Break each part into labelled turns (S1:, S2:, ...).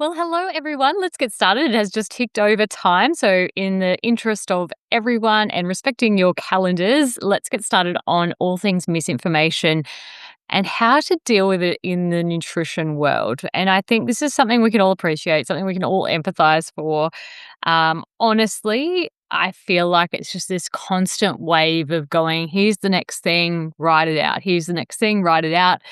S1: Well, hello everyone. Let's get started. It has just ticked over time. So, in the interest of everyone and respecting your calendars, let's get started on all things misinformation and how to deal with it in the nutrition world. And I think this is something we can all appreciate, something we can all empathize for. Honestly, I feel like it's just this constant wave of going, here's the next thing, write it out. Here's the next thing, write it out.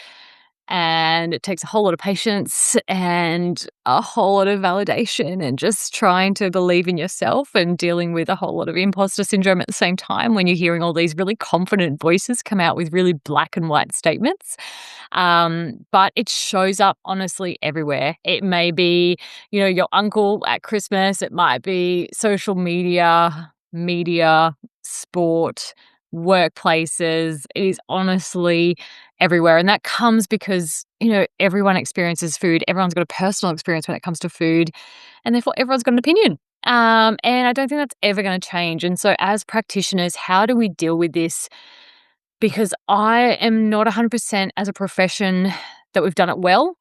S1: And it takes a whole lot of patience and a whole lot of validation and just trying to believe in yourself and dealing with a whole lot of imposter syndrome at the same time when you're hearing all these really confident voices come out with really black and white statements. But it shows up honestly everywhere. It may be, your uncle at Christmas, it might be social media, sport, workplaces. It is honestly everywhere. And that comes because, everyone experiences food. Everyone's got a personal experience when it comes to food. And therefore, everyone's got an opinion. And I don't think that's ever going to change. And so, as practitioners, how do we deal with this? Because I am not 100% as a profession that we've done it well.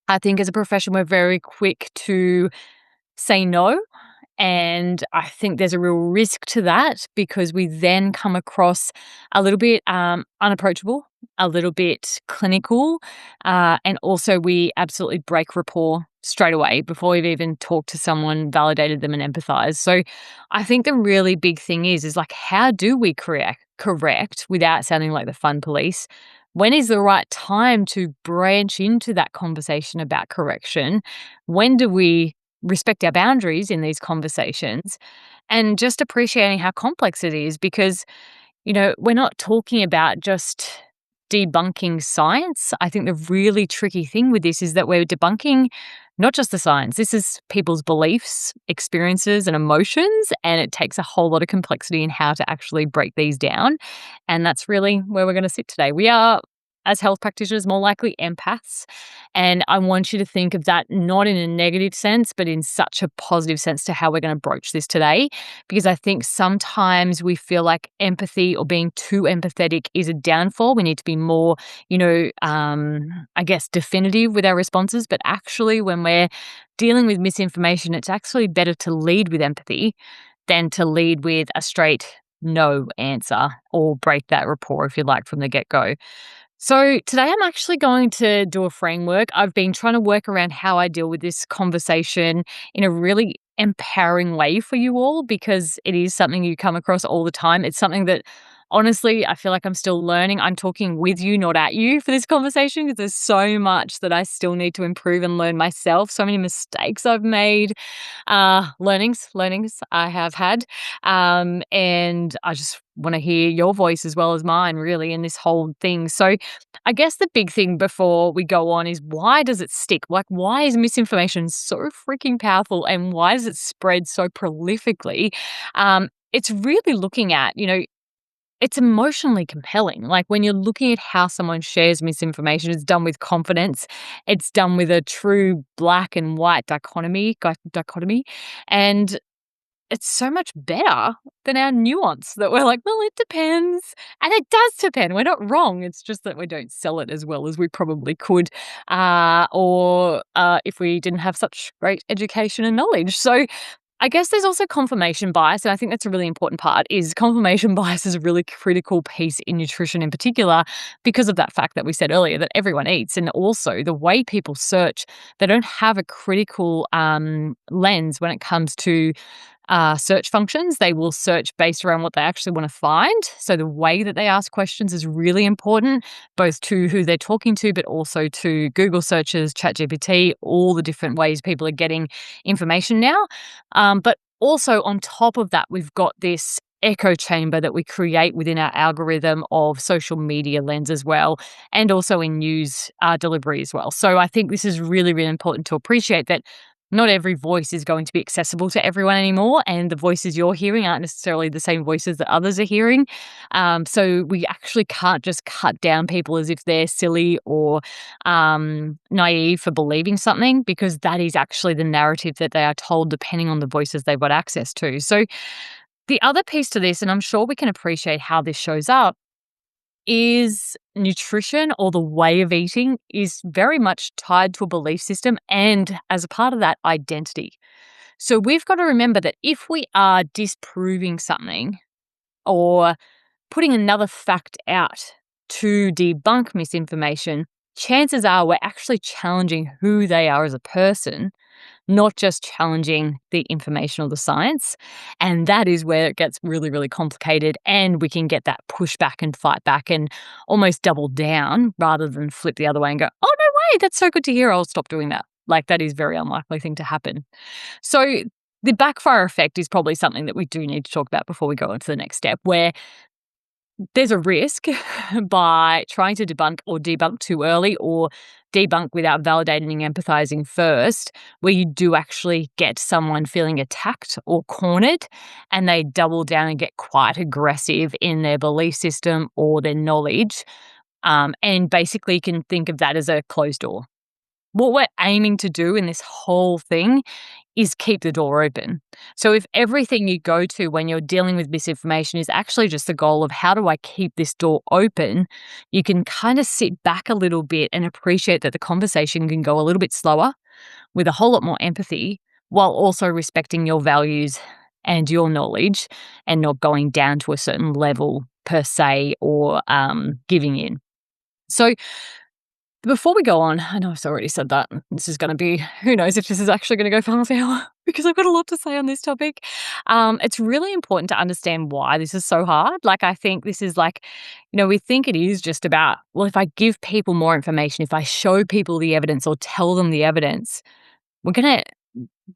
S1: I think as a profession, we're very quick to say no. And I think there's a real risk to that because we then come across a little bit unapproachable, a little bit clinical, and also we absolutely break rapport straight away before we've even talked to someone, validated them, and empathized. So I think the really big thing is like, how do we correct without sounding like the fun police? When is the right time to branch into that conversation about correction? When do we respect our boundaries in these conversations, and just appreciating how complex it is because, we're not talking about just debunking science. I think the really tricky thing with this is that we're debunking not just the science. This is people's beliefs, experiences, and emotions, and it takes a whole lot of complexity in how to actually break these down. And that's really where we're going to sit today. We are, as health practitioners, more likely empaths. And I want you to think of that not in a negative sense, but in such a positive sense to how we're going to broach this today. Because I think sometimes we feel like empathy or being too empathetic is a downfall. We need to be more, definitive with our responses. But actually, when we're dealing with misinformation, it's actually better to lead with empathy than to lead with a straight no answer or break that rapport, if you like, from the get-go. So today I'm actually going to do a framework. I've been trying to work around how I deal with this conversation in a really empowering way for you all because it is something you come across all the time. It's something that honestly, I feel like I'm still learning. I'm talking with you, not at you for this conversation because there's so much that I still need to improve and learn myself. So many mistakes I've made, learnings I have had. And I just want to hear your voice as well as mine, really, in this whole thing. So I guess the big thing before we go on is why does it stick? Like, why is misinformation so freaking powerful and why does it spread so prolifically? It's really looking at, it's emotionally compelling. Like when you're looking at how someone shares misinformation, it's done with confidence. It's done with a true black and white dichotomy. And it's so much better than our nuance that we're like, well, it depends. And it does depend. We're not wrong. It's just that we don't sell it as well as we probably could, or if we didn't have such great education and knowledge. So I guess there's also confirmation bias, and I think that's a really important part, is confirmation bias is a really critical piece in nutrition in particular because of that fact that we said earlier that everyone eats, and also the way people search, they don't have a critical lens when it comes to search functions. They will search based around what they actually want to find. So the way that they ask questions is really important, both to who they're talking to, but also to Google searches, ChatGPT, all the different ways people are getting information now. But also on top of that, we've got this echo chamber that we create within our algorithm of social media lens as well, and also in news delivery as well. So I think this is really, really important to appreciate that not every voice is going to be accessible to everyone anymore, and the voices you're hearing aren't necessarily the same voices that others are hearing. So we actually can't just cut down people as if they're silly or naive for believing something, because that is actually the narrative that they are told depending on the voices they've got access to. So the other piece to this, and I'm sure we can appreciate how this shows up, is nutrition or the way of eating is very much tied to a belief system and, as a part of that, identity. So we've got to remember that if we are disproving something or putting another fact out to debunk misinformation, chances are we're actually challenging who they are as a person, not just challenging the information or the science. And that is where it gets really, really complicated. And we can get that pushback and fight back and almost double down rather than flip the other way and go, oh, no way, that's so good to hear. I'll stop doing that. Like, that is a very unlikely thing to happen. So the backfire effect is probably something that we do need to talk about before we go on to the next step, where there's a risk by trying to debunk too early or debunk without validating and empathizing first, where you do actually get someone feeling attacked or cornered and they double down and get quite aggressive in their belief system or their knowledge. And basically, you can think of that as a closed door. What we're aiming to do in this whole thing is keep the door open. So if everything you go to when you're dealing with misinformation is actually just the goal of how do I keep this door open, you can kind of sit back a little bit and appreciate that the conversation can go a little bit slower with a whole lot more empathy while also respecting your values and your knowledge and not going down to a certain level per se or giving in. So before we go on, I know I've already said that. This is going to be, who knows if this is actually going to go for half an hour because I've got a lot to say on this topic. It's really important to understand why this is so hard. Like, I think this is like, we think it is just about, well, if I give people more information, if I show people the evidence or tell them the evidence, we're going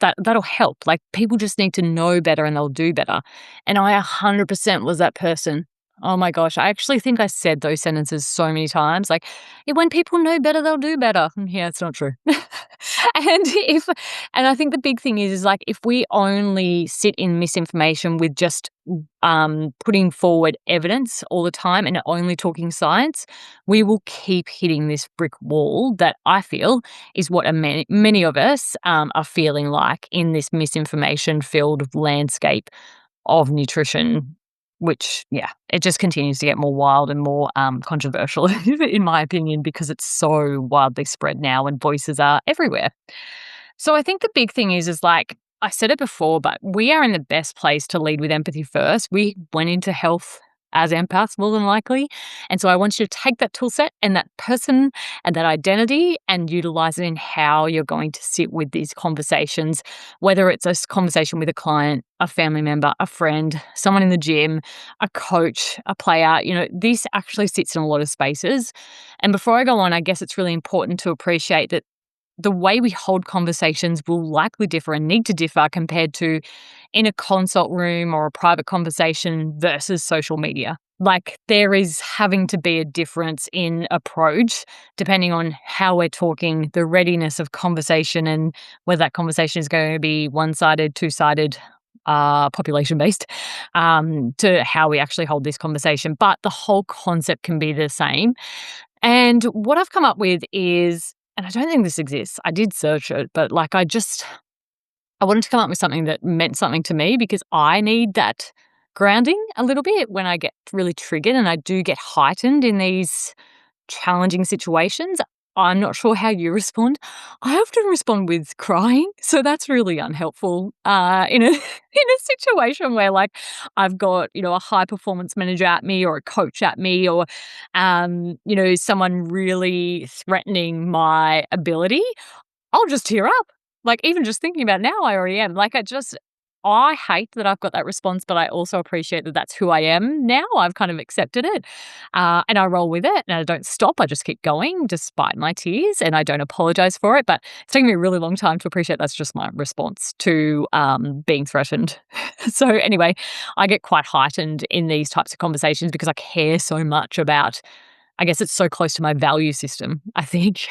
S1: to, that'll help. Like, people just need to know better and they'll do better. And I 100% was that person. Oh my gosh, I actually think I said those sentences so many times. Like, "Yeah, when people know better, they'll do better." Yeah, it's not true. if and I think the big thing is like if we only sit in misinformation with just putting forward evidence all the time and only talking science, we will keep hitting this brick wall that I feel is what many of us are feeling like in this misinformation-filled landscape of nutrition, which, yeah, it just continues to get more wild and more controversial, in my opinion, because it's so widely spread now and voices are everywhere. So I think the big thing is like, I said it before, but we are in the best place to lead with empathy first. We went into health as empaths more than likely. And so I want you to take that tool set and that person and that identity and utilize it in how you're going to sit with these conversations, whether it's a conversation with a client, a family member, a friend, someone in the gym, a coach, a player. This actually sits in a lot of spaces. And before I go on, I guess it's really important to appreciate that the way we hold conversations will likely differ and need to differ compared to in a consult room or a private conversation versus social media. Like, there is having to be a difference in approach depending on how we're talking, the readiness of conversation, and whether that conversation is going to be one-sided, two-sided, population-based, to how we actually hold this conversation. But the whole concept can be the same. And what I've come up with is, and I don't think this exists, I did search it, but like I wanted to come up with something that meant something to me because I need that grounding a little bit when I get really triggered and I do get heightened in these challenging situations. I'm not sure how you respond. I often respond with crying, so that's really unhelpful in a in a situation where like I've got a high performance manager at me or a coach at me or someone really threatening my ability. I'll just tear up. Like, even just thinking about it now, I already am. Like, I hate that I've got that response, but I also appreciate that that's who I am now. I've kind of accepted it, and I roll with it, and I don't stop. I just keep going despite my tears, and I don't apologize for it. But it's taken me a really long time to appreciate that's just my response to being threatened. So anyway, I get quite heightened in these types of conversations because I care so much about. I guess it's so close to my value system, I think.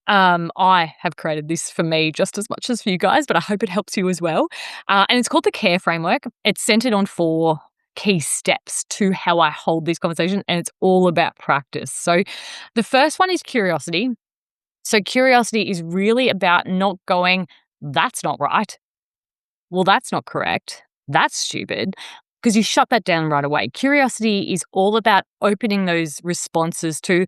S1: I have created this for me just as much as for you guys, but I hope it helps you as well. And it's called the CARE framework. It's centered on 4 key steps to how I hold these conversations, and it's all about practice. So the first one is curiosity. So curiosity is really about not going, that's not right. Well, that's not correct. That's stupid. because you shut that down right away. Curiosity is all about opening those responses to,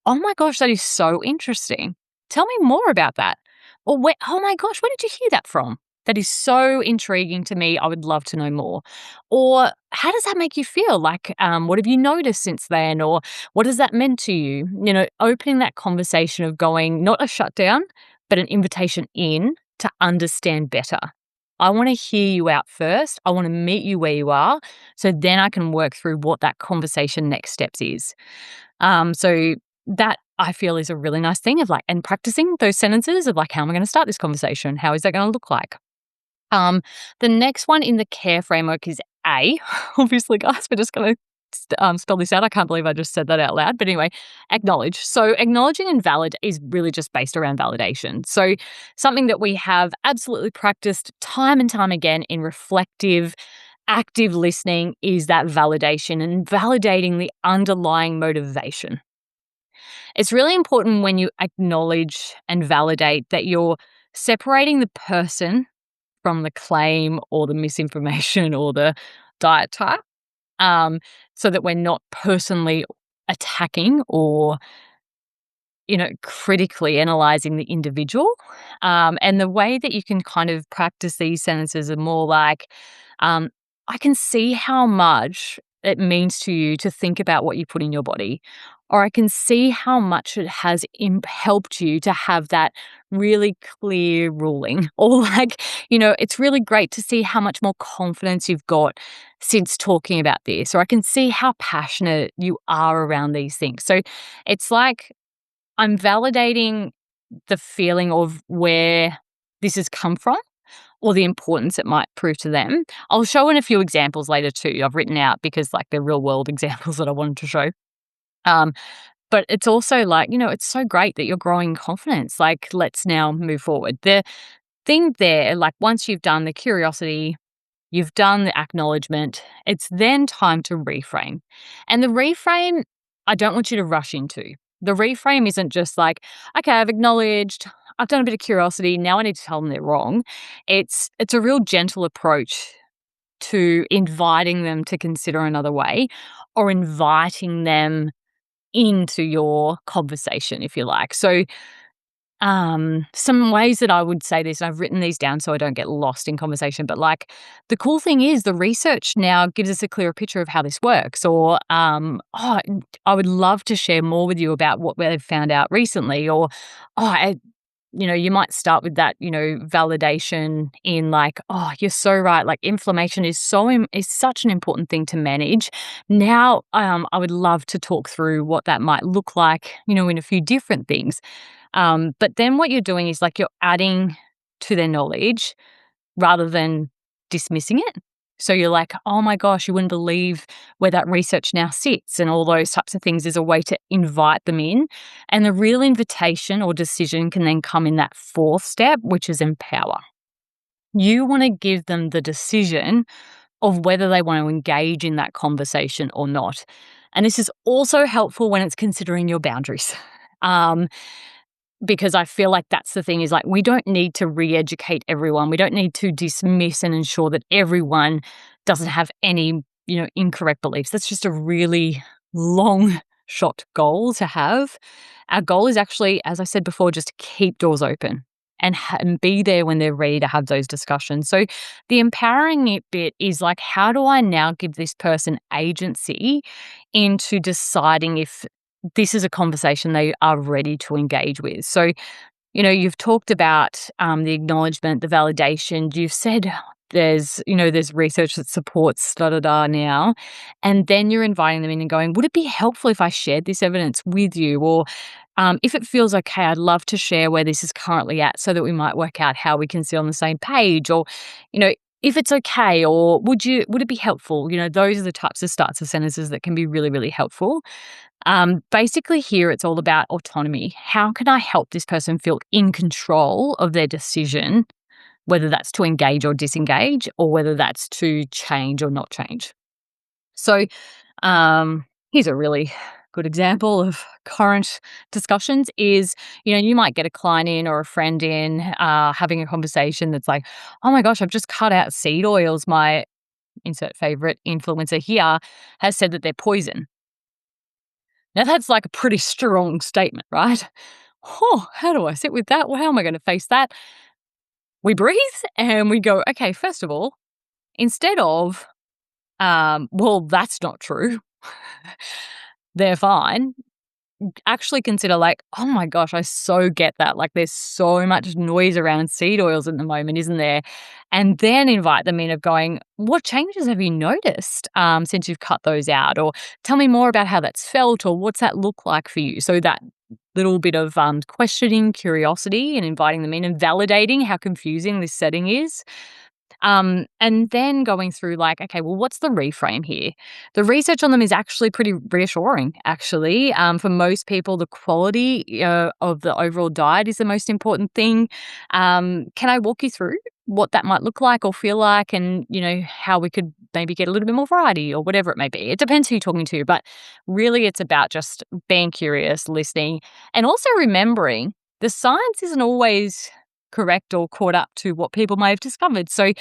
S1: oh my gosh, that is so interesting. Tell me more about that. Or, oh my gosh, where did you hear that from? That is so intriguing to me. I would love to know more. Or how does that make you feel? Like, what have you noticed since then? Or what has that meant to you? Opening that conversation of going, not a shutdown, but an invitation in to understand better. I want to hear you out first. I want to meet you where you are. So then I can work through what that conversation next steps is. So that I feel is a really nice thing of like, and practicing those sentences of like, how am I going to start this conversation? How is that going to look like? The next one in the care framework is A. Obviously, guys, we're just going to spell this out. I can't believe I just said that out loud. But anyway, acknowledge. So acknowledging and valid is really just based around validation. So something that we have absolutely practiced time and time again in reflective, active listening is that validation and validating the underlying motivation. It's really important when you acknowledge and validate that you're separating the person from the claim or the misinformation or the diet type, so that we're not personally attacking or critically analyzing the individual. And the way that you can kind of practice these sentences are more like, I can see how much it means to you to think about what you put in your body. Or I can see how much it has helped you to have that really clear ruling. Or like, it's really great to see how much more confidence you've got since talking about this. Or I can see how passionate you are around these things. So it's like, I'm validating the feeling of where this has come from or the importance it might prove to them. I'll show in a few examples later too. I've written out because like they're real world examples that I wanted to show. But it's also like, it's so great that you're growing confidence. Like, let's now move forward. The thing there, like once you've done the curiosity, you've done the acknowledgement, it's then time to reframe. And the reframe, I don't want you to rush into. The reframe isn't just like, okay, I've acknowledged, I've done a bit of curiosity, now I need to tell them they're wrong. It's a real gentle approach to inviting them to consider another way or inviting them into your conversation, if you like. So some ways that I would say this, and I've written these down so I don't get lost in conversation, but like the cool thing is the research now gives us a clearer picture of how this works. Or, I would love to share more with you about what they've found out recently. Or, you might start with that, validation in like, oh, you're so right. Like inflammation is is such an important thing to manage. Now, I would love to talk through what that might look like, in a few different things. But then what you're doing is like you're adding to their knowledge rather than dismissing it. So you're like, oh my gosh, you wouldn't believe where that research now sits and all those types of things is a way to invite them in. And the real invitation or decision can then come in that fourth step, which is empower. You want to give them the decision of whether they want to engage in that conversation or not. And this is also helpful when it's considering your boundaries. Because I feel like that's the thing is like we don't need to re-educate everyone. We don't need to dismiss and ensure that everyone doesn't have any, incorrect beliefs. That's just a really long shot goal to have. Our goal is actually, as I said before, just to keep doors open and be there when they're ready to have those discussions. So the empowering it bit is like, how do I now give this person agency into deciding if this is a conversation they are ready to engage with? So, you've talked about the acknowledgement, the validation. You've said there's research that supports da-da-da now. And then you're inviting them in and going, would it be helpful if I shared this evidence with you? Or if it feels okay, I'd love to share where this is currently at so that we might work out how we can sit on the same page. Or, if it's okay, or would it be helpful? Those are the types of starts of sentences that can be really, really helpful. Basically here it's all about autonomy. How can I help this person feel in control of their decision, whether that's to engage or disengage, or whether that's to change or not change? So here's a really good example of current discussions is, you might get a client in or a friend in having a conversation that's like, oh my gosh, I've just cut out seed oils. insert favorite influencer here, has said that they're poison. Now, that's like a pretty strong statement, right? Oh, how do I sit with that? Well, how am I going to face that? We breathe and we go, okay, first of all, instead of, well, that's not true. They're fine. Actually consider like, oh my gosh, I so get that. Like there's so much noise around seed oils at the moment, isn't there? And then invite them in of going, what changes have you noticed since you've cut those out? Or tell me more about how that's felt or what's that look like for you? So that little bit of questioning, curiosity and inviting them in and validating how confusing this setting is. And then going through like, okay, well, what's the reframe here? The research on them is actually pretty reassuring, actually. For most people, the quality of the overall diet is the most important thing. Can I walk you through what that might look like or feel like and, how we could maybe get a little bit more variety or whatever it may be? It depends who you're talking to, but really it's about just being curious, listening, and also remembering the science isn't always correct or caught up to what people may have discovered. So,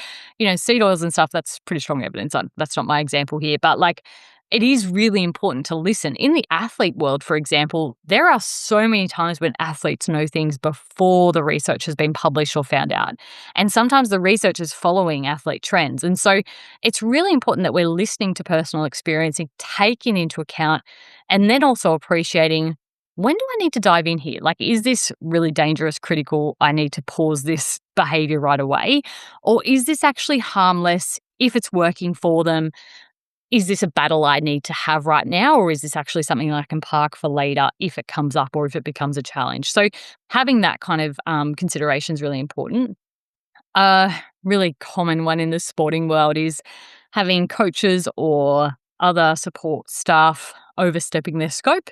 S1: seed oils and stuff, that's pretty strong evidence. That's not my example here, but like it is really important to listen. In the athlete world, for example, there are so many times when athletes know things before the research has been published or found out. And sometimes the research is following athlete trends. And so it's really important that we're listening to personal experience and taking into account and then also appreciating when do I need to dive in here? Like, is this really dangerous, critical? I need to pause this behavior right away. Or is this actually harmless if it's working for them? Is this a battle I need to have right now? Or is this actually something I can park for later if it comes up or if it becomes a challenge? So having that kind of consideration is really important. A really common one in the sporting world is having coaches or other support staff overstepping their scope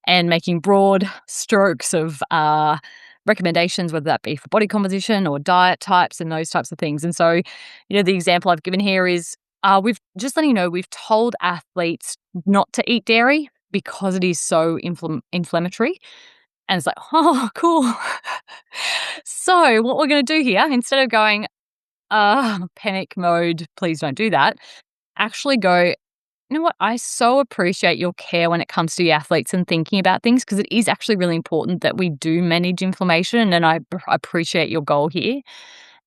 S1: and making broad strokes of recommendations, whether that be for body composition or diet types and those types of things. And so, the example I've given here is we've just letting you know we've told athletes not to eat dairy because it is so inflammatory. And it's like, oh, cool. So what we're going to do here, instead of going, panic mode, please don't do that, actually go, you know what? I so appreciate your care when it comes to the athletes and thinking about things because it is actually really important that we do manage inflammation. And I appreciate your goal here.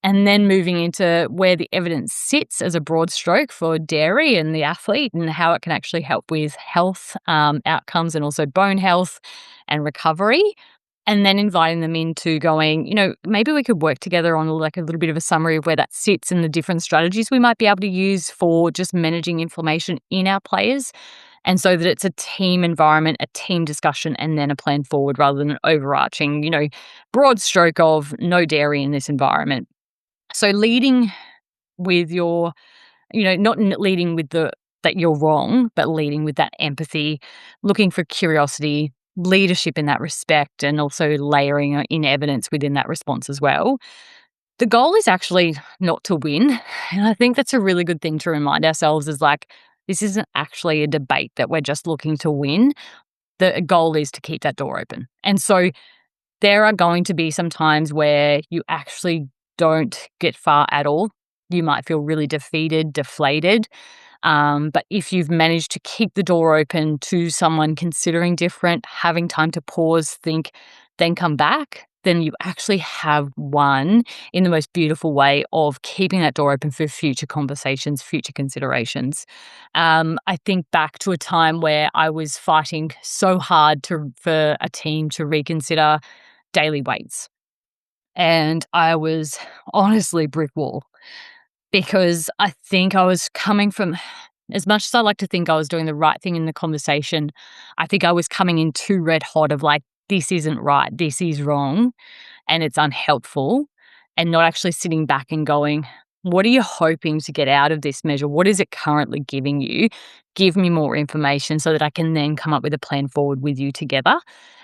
S1: And then moving into where the evidence sits as a broad stroke for dairy and the athlete and how it can actually help with health outcomes and also bone health and recovery. And then inviting them into going, maybe we could work together on like a little bit of a summary of where that sits and the different strategies we might be able to use for just managing inflammation in our players. And so that it's a team environment, a team discussion, and then a plan forward rather than an overarching, broad stroke of no dairy in this environment. So leading with your, not leading with that you're wrong, but leading with that empathy, looking for curiosity, leadership in that respect, and also layering in evidence within that response as well. The goal is actually not to win. And I think that's a really good thing to remind ourselves is like, this isn't actually a debate that we're just looking to win. The goal is to keep that door open. And so there are going to be some times where you actually don't get far at all. You might feel really defeated, deflated. But if you've managed to keep the door open to someone considering different, having time to pause, think, then come back, then you actually have won in the most beautiful way of keeping that door open for future conversations, future considerations. I think back to a time where I was fighting so hard for a team to reconsider daily weights. And I was honestly brick wall because I think I was coming from, as much as I like to think I was doing the right thing in the conversation, I think I was coming in too red hot of like, this isn't right, this is wrong, and it's unhelpful, and not actually sitting back and going, what are you hoping to get out of this measure? What is it currently giving you? Give me more information so that I can then come up with a plan forward with you together.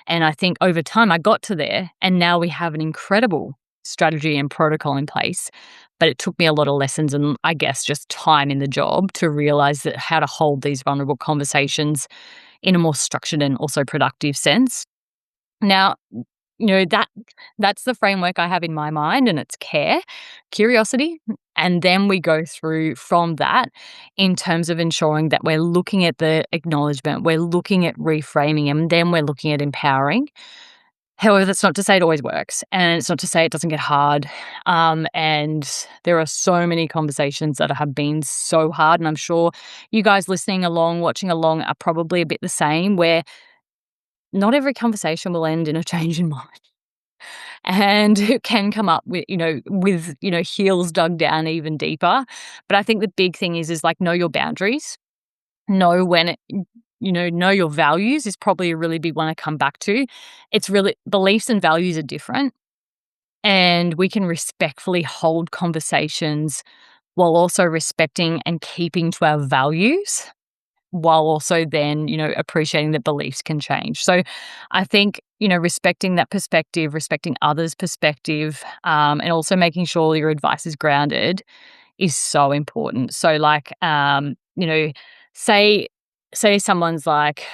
S1: And I think over time I got to there, and now we have an incredible strategy and protocol in place. But it took me a lot of lessons and I guess just time in the job to realize that how to hold these vulnerable conversations in a more structured and also productive sense. Now, that's the framework I have in my mind, and it's care, curiosity, and then we go through from that in terms of ensuring that we're looking at the acknowledgement, we're looking at reframing, and then we're looking at empowering. However, that's not to say it always works, and it's not to say it doesn't get hard. And there are so many conversations that have been so hard, and I'm sure you guys listening along, watching along, are probably a bit the same, where not every conversation will end in a change in mind. And it can come up with heels dug down even deeper. But I think the big thing is like, know your boundaries, know when it, know your values is probably a really big one I come back to. It's really, beliefs and values are different, and we can respectfully hold conversations while also respecting and keeping to our values, while also then, appreciating that beliefs can change. So I think, respecting that perspective, respecting others' perspective, and also making sure your advice is grounded is so important. So like, say someone's like,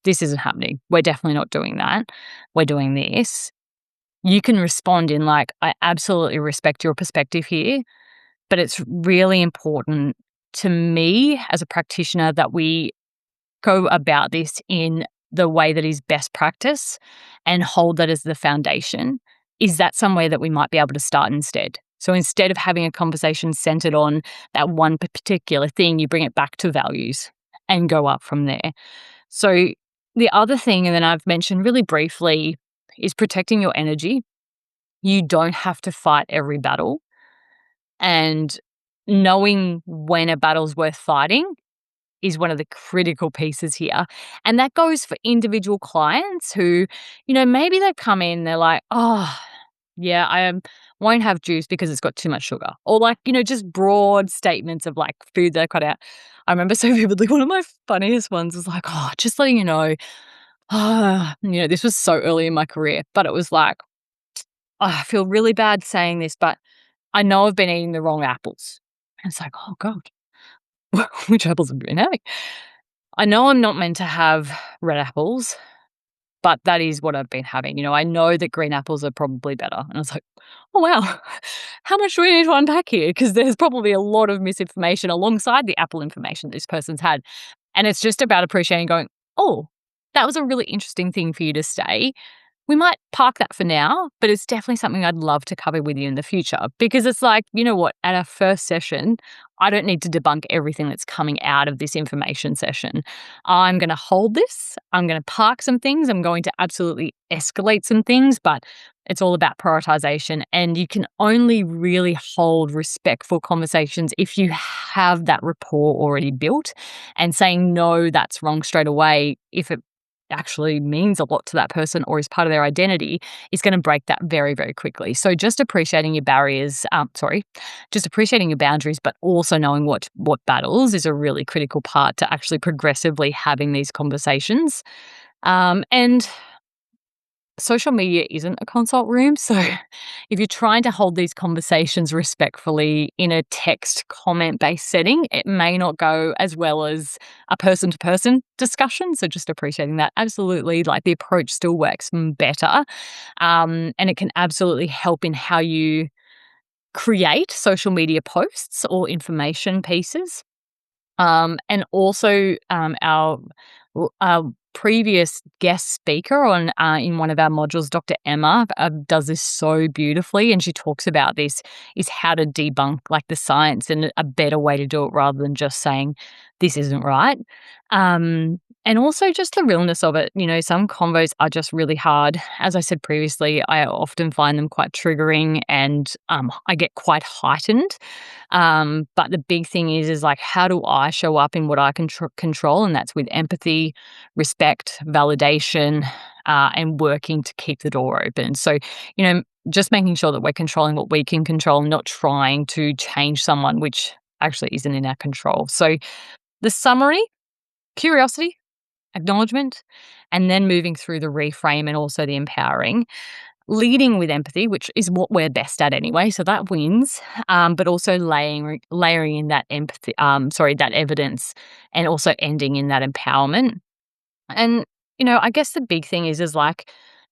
S1: this isn't happening. We're definitely not doing that. We're doing this. You can respond in like, I absolutely respect your perspective here, but it's really important to me as a practitioner that we go about this in the way that is best practice and hold that as the foundation. Is that somewhere that we might be able to start instead? So instead of having a conversation centered on that one particular thing, you bring it back to values and go up from there. So the other thing, and then I've mentioned really briefly, is protecting your energy. You don't have to fight every battle, and knowing when a battle's worth fighting is one of the critical pieces here. And that goes for individual clients who, maybe they've come in, they're like, oh, yeah, I won't have juice because it's got too much sugar. Or like, just broad statements of like food that I cut out. I remember so vividly, one of my funniest ones was like, oh, just letting you know, this was so early in my career, but it was like, oh, I feel really bad saying this, but I know I've been eating the wrong apples. And it's like, oh God, which apples have you been having? I know I'm not meant to have red apples, but that is what I've been having. I know that green apples are probably better. And I was like, oh, wow. How much do we need to unpack here? Because there's probably a lot of misinformation alongside the apple information this person's had. And it's just about appreciating going, oh, that was a really interesting thing for you to say. We might park that for now, but it's definitely something I'd love to cover with you in the future, because it's like, you know what, at our first session, I don't need to debunk everything that's coming out of this information session. I'm going to hold this. I'm going to park some things. I'm going to absolutely escalate some things, but it's all about prioritization. And you can only really hold respectful conversations if you have that rapport already built, and saying, no, that's wrong straight away, if it actually means a lot to that person or is part of their identity, is going to break that very, very quickly. So just appreciating your barriers, just appreciating your boundaries, but also knowing what battles is a really critical part to actually progressively having these conversations. And social media isn't a consult room. So if you're trying to hold these conversations respectfully in a text comment-based setting, it may not go as well as a person-to-person discussion. So just appreciating that. Absolutely, like the approach still works better. And it can absolutely help in how you create social media posts or information pieces. And also, our previous guest speaker on in one of our modules, Dr. Emma, does this so beautifully, and she talks about this is how to debunk like the science and a better way to do it rather than just saying this isn't right. And also just the realness of it. Some convos are just really hard. As I said previously, I often find them quite triggering, and I get quite heightened. But the big thing is like, how do I show up in what I can control? And that's with empathy, respect, validation, and working to keep the door open. So, just making sure that we're controlling what we can control, not trying to change someone, which actually isn't in our control. So the summary: curiosity, acknowledgement, and then moving through the reframe and also the empowering. Leading with empathy, which is what we're best at anyway, so that wins. But also layering in that empathy, that evidence, and also ending in that empowerment. And I guess the big thing is like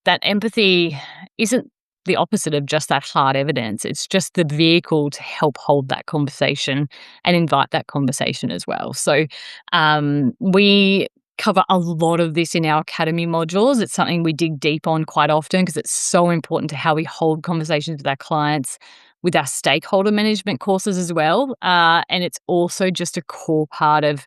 S1: that empathy isn't the opposite of just that hard evidence. It's just the vehicle to help hold that conversation and invite that conversation as well. So we cover a lot of this in our academy modules. It's something we dig deep on quite often because it's so important to how we hold conversations with our clients, with our stakeholder management courses as well. And it's also just a core part of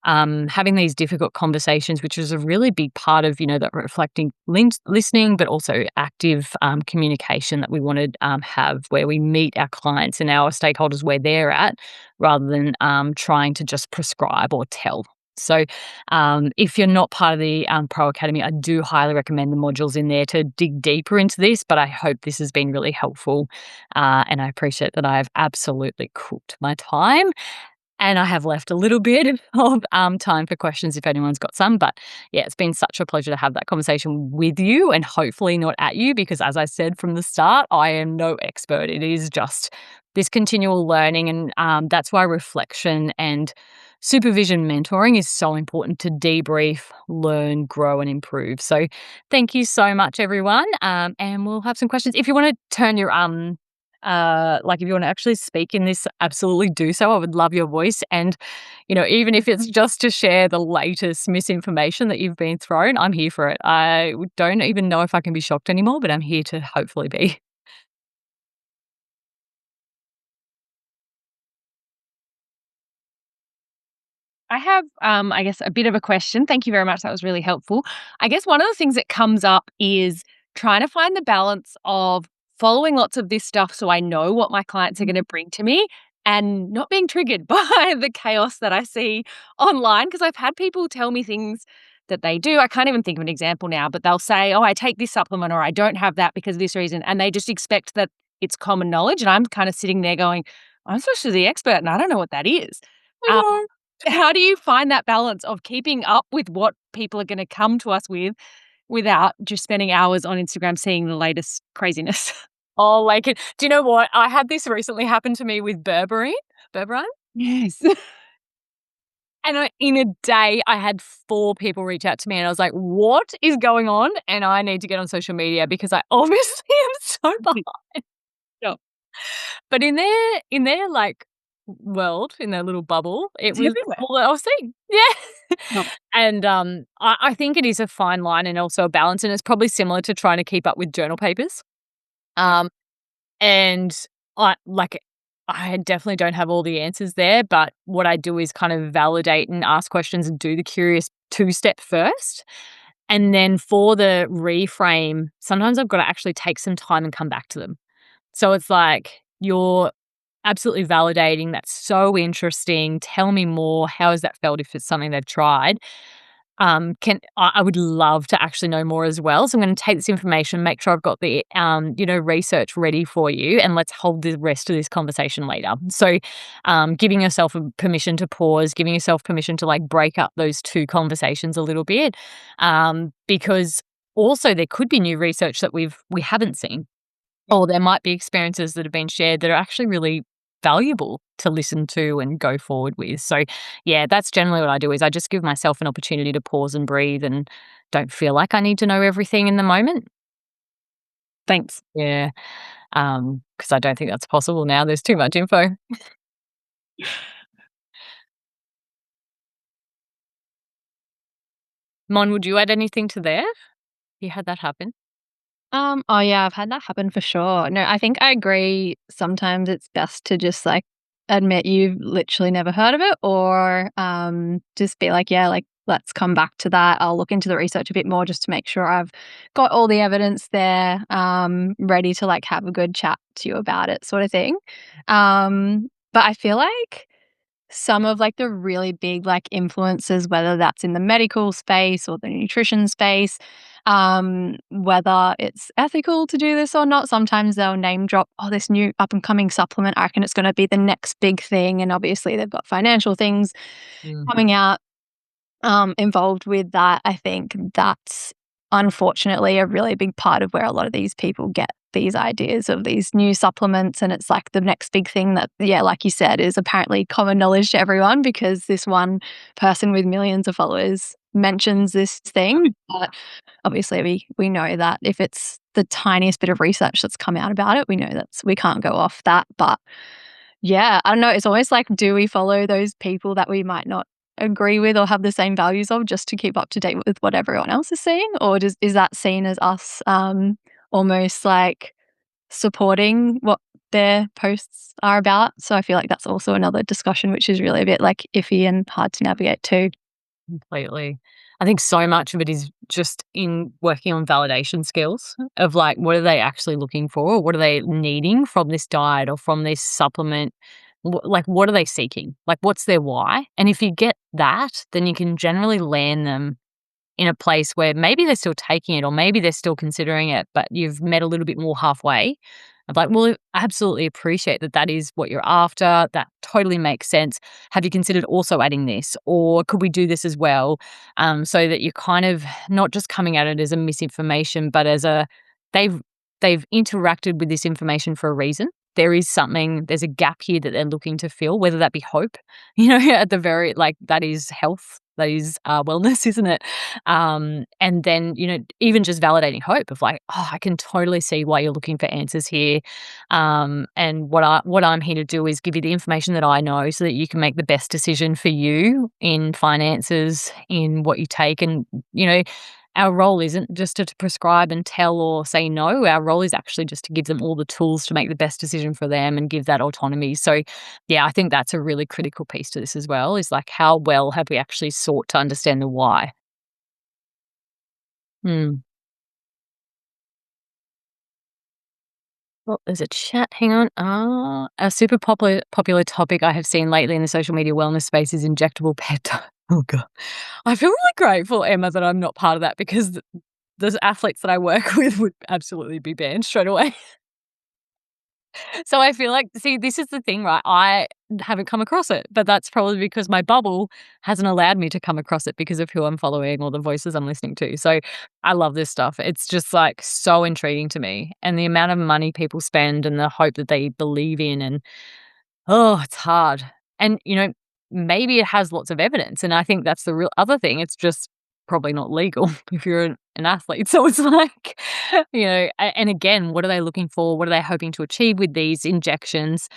S1: having these difficult conversations, which is a really big part of, that reflecting listening, but also active communication that we want to have where we meet our clients and our stakeholders where they're at rather than trying to just prescribe or tell. So, if you're not part of the Pro Academy, I do highly recommend the modules in there to dig deeper into this. But I hope this has been really helpful. And I appreciate that I've absolutely cooked my time. And I have left a little bit of time for questions if anyone's got some. But yeah, it's been such a pleasure to have that conversation with you and hopefully not at you because, as I said from the start, I am no expert. It is just this continual learning. And that's why reflection and supervision mentoring is so important to debrief, learn, grow, and improve. So thank you so much, everyone. And we'll have some questions. If you want to turn your like if you want to actually speak in this, absolutely do so. I would love your voice. And, even if it's just to share the latest misinformation that you've been thrown, I'm here for it. I don't even know if I can be shocked anymore, but I'm here to hopefully be.
S2: I have, I guess, a bit of a question. Thank you very much. That was really helpful. I guess one of the things that comes up is trying to find the balance of following lots of this stuff so I know what my clients are going to bring to me and not being triggered by the chaos that I see online. Because I've had people tell me things that they do. I can't even think of an example now, but they'll say, oh, I take this supplement or I don't have that because of this reason. And they just expect that it's common knowledge. And I'm kind of sitting there going, I'm supposed to be the expert and I don't know what that is. Um,
S1: I
S2: how do you find that balance of keeping up with what people are gonna come to us with, without just spending hours on Instagram seeing the latest craziness?
S1: Oh, like it. Do you know what? I had this recently happen to me with berberine.
S2: Yes.
S1: And in a day, I had 4 people reach out to me, and I was like, "What is going on?" And I need to get on social media because I obviously am so behind.
S2: Sure.
S1: But in their, like, world, in their little bubble, it
S2: It's
S1: was
S2: everywhere.
S1: all that I was seeing. Yeah.
S2: No.
S1: And, I think it is a fine line and also a balance, and it's probably similar to trying to keep up with journal papers.
S2: Yeah.
S1: Um, and I definitely don't have all the answers there, but what I do is kind of validate and ask questions and do the curious two-step first. And then for the reframe, sometimes I've got to actually take some time and come back to them. So it's like, you're absolutely validating. That's so interesting. Tell me more. How has that felt if it's something they've tried? Can I would love to actually know more as well. So I'm going to take this information, make sure I've got the research ready for you, and let's hold the rest of this conversation later. So, giving yourself a permission to pause, giving yourself permission to like break up those two conversations a little bit, because also there could be new research that we haven't seen, or there might be experiences that have been shared that are actually really valuable to listen to and go forward with. So, yeah, that's generally what I do is I just give myself an opportunity to pause and breathe and don't feel like I need to know everything in the moment.
S2: Thanks.
S1: Yeah, because I don't think that's possible now. There's too much info. Mon, would you add anything to there? You had that happen?
S3: Oh yeah, I've had that happen for sure. No, I think I agree. Sometimes it's best to just like admit you've literally never heard of it or just be like, yeah, like let's come back to that. I'll look into the research a bit more just to make sure I've got all the evidence there, ready to like have a good chat to you about it, sort of thing. But I feel like some of like the really big like influences, whether that's in the medical space or the nutrition space, whether it's ethical to do this or not, sometimes they'll name drop, oh, this new up and coming supplement, I reckon it's going to be the next big thing. And obviously they've got financial things
S1: Mm.
S3: coming out involved with that. I think that's unfortunately a really big part of where a lot of these people get these ideas of these new supplements. And it's like the next big thing that, yeah, like you said, is apparently common knowledge to everyone because this one person with millions of followers mentions this thing. But obviously we know that if it's the tiniest bit of research that's come out about it, we know that we can't go off that. But yeah, I don't know. It's almost like, do we follow those people that we might not agree with or have the same values of just to keep up to date with what everyone else is seeing? Or is that seen as us almost like supporting what their posts are about? So I feel like that's also another discussion which is really a bit like iffy and hard to navigate too.
S1: Completely. I think so much of it is just in working on validation skills of like, what are they actually looking for? Or what are they needing from this diet or from this supplement? Like, what are they seeking? Like, what's their why? And if you get that, then you can generally land them in a place where maybe they're still taking it or maybe they're still considering it, but you've met a little bit more halfway. I'm like, well, I absolutely appreciate that that is what you're after. That totally makes sense. Have you considered also adding this? Or could we do this as well? So that you're kind of not just coming at it as a misinformation, but as a they've they've interacted with this information for a reason. There is something, there's a gap here that they're looking to fill, whether that be hope, at the very, like, that is health, that is wellness, isn't it? And then, even just validating hope of like, oh, I can totally see why you're looking for answers here. And what I'm here to do is give you the information that I know so that you can make the best decision for you in finances, in what you take. And, our role isn't just to prescribe and tell or say no. Our role is actually just to give them all the tools to make the best decision for them and give that autonomy. So, yeah, I think that's a really critical piece to this as well, is like, how well have we actually sought to understand the why? Hmm. Well, there's a chat. Hang on. A super popular topic I have seen lately in the social media wellness space is injectable peptide. Oh god, I feel really grateful, Emma, that I'm not part of that because the athletes that I work with would absolutely be banned straight away. So I feel like, see, this is the thing, right? I haven't come across it, but that's probably because my bubble hasn't allowed me to come across it because of who I'm following or the voices I'm listening to. So I love this stuff. It's just like so intriguing to me. And the amount of money people spend and the hope that they believe in, and oh, it's hard. And, maybe it has lots of evidence. And I think that's the real other thing. It's just probably not legal if you're an athlete. So it's like, and again, what are they looking for? What are they hoping to achieve with these injections?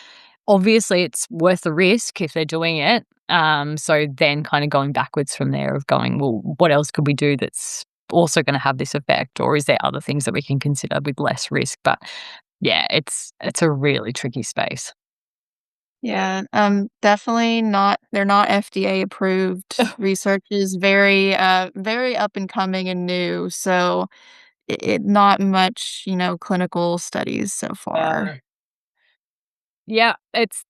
S1: Obviously, it's worth the risk if they're doing it. So then kind of going backwards from there of going, well, what else could we do that's also going to have this effect? Or is there other things that we can consider with less risk? But yeah, it's a really tricky space.
S4: Yeah, definitely not they're not FDA approved. Research is very up and coming and new, so it not much, clinical studies so far.
S1: Yeah. Yeah,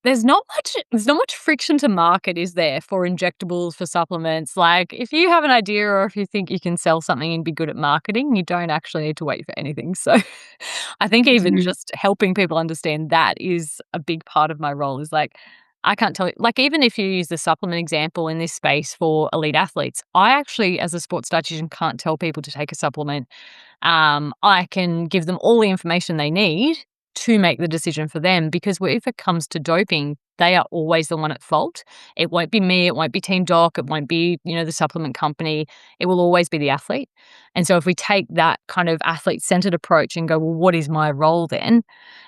S1: there's not much friction to market, is there, for injectables, for supplements? Like, if you have an idea or if you think you can sell something and be good at marketing, you don't actually need to wait for anything. So, I think even just helping people understand that is a big part of my role. Is like, I can't tell you, like, even if you use the supplement example in this space for elite athletes, I actually, as a sports dietitian, can't tell people to take a supplement. I can give them all the information they need to make the decision for them, because if it comes to doping, they are always the one at fault. It won't be me, it won't be Team Doc, it won't be, the supplement company. It will always be the athlete. And so if we take that kind of athlete-centered approach and go, well, what is my role then?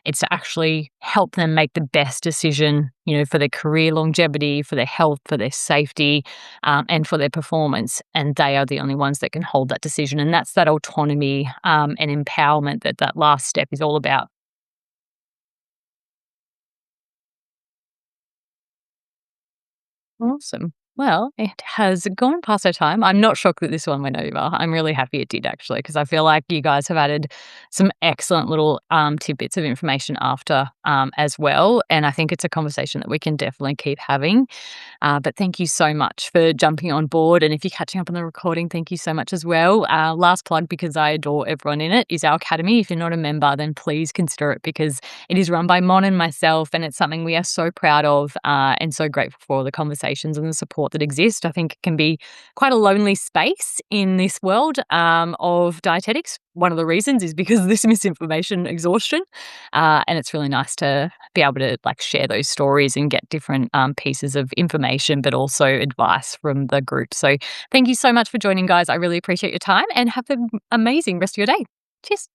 S1: It's to actually help them make the best decision, for their career longevity, for their health, for their safety, and for their performance. And they are the only ones that can hold that decision. And that's that autonomy and empowerment that last step is all about. Awesome. Well, it has gone past our time. I'm not shocked that this one went over. I'm really happy it did, actually, because I feel like you guys have added some excellent little tidbits of information after as well. And I think it's a conversation that we can definitely keep having. But thank you so much for jumping on board. And if you're catching up on the recording, thank you so much as well. Last plug, because I adore everyone in it, is our academy. If you're not a member, then please consider it, because it is run by Mon and myself, and it's something we are so proud of and so grateful for, the conversations and the support support that exist. I think it can be quite a lonely space in this world of dietetics. One of the reasons is because of this misinformation exhaustion, and it's really nice to be able to like share those stories and get different pieces of information, but also advice from the group. So thank you so much for joining, guys. I really appreciate your time, and have an amazing rest of your day. Cheers.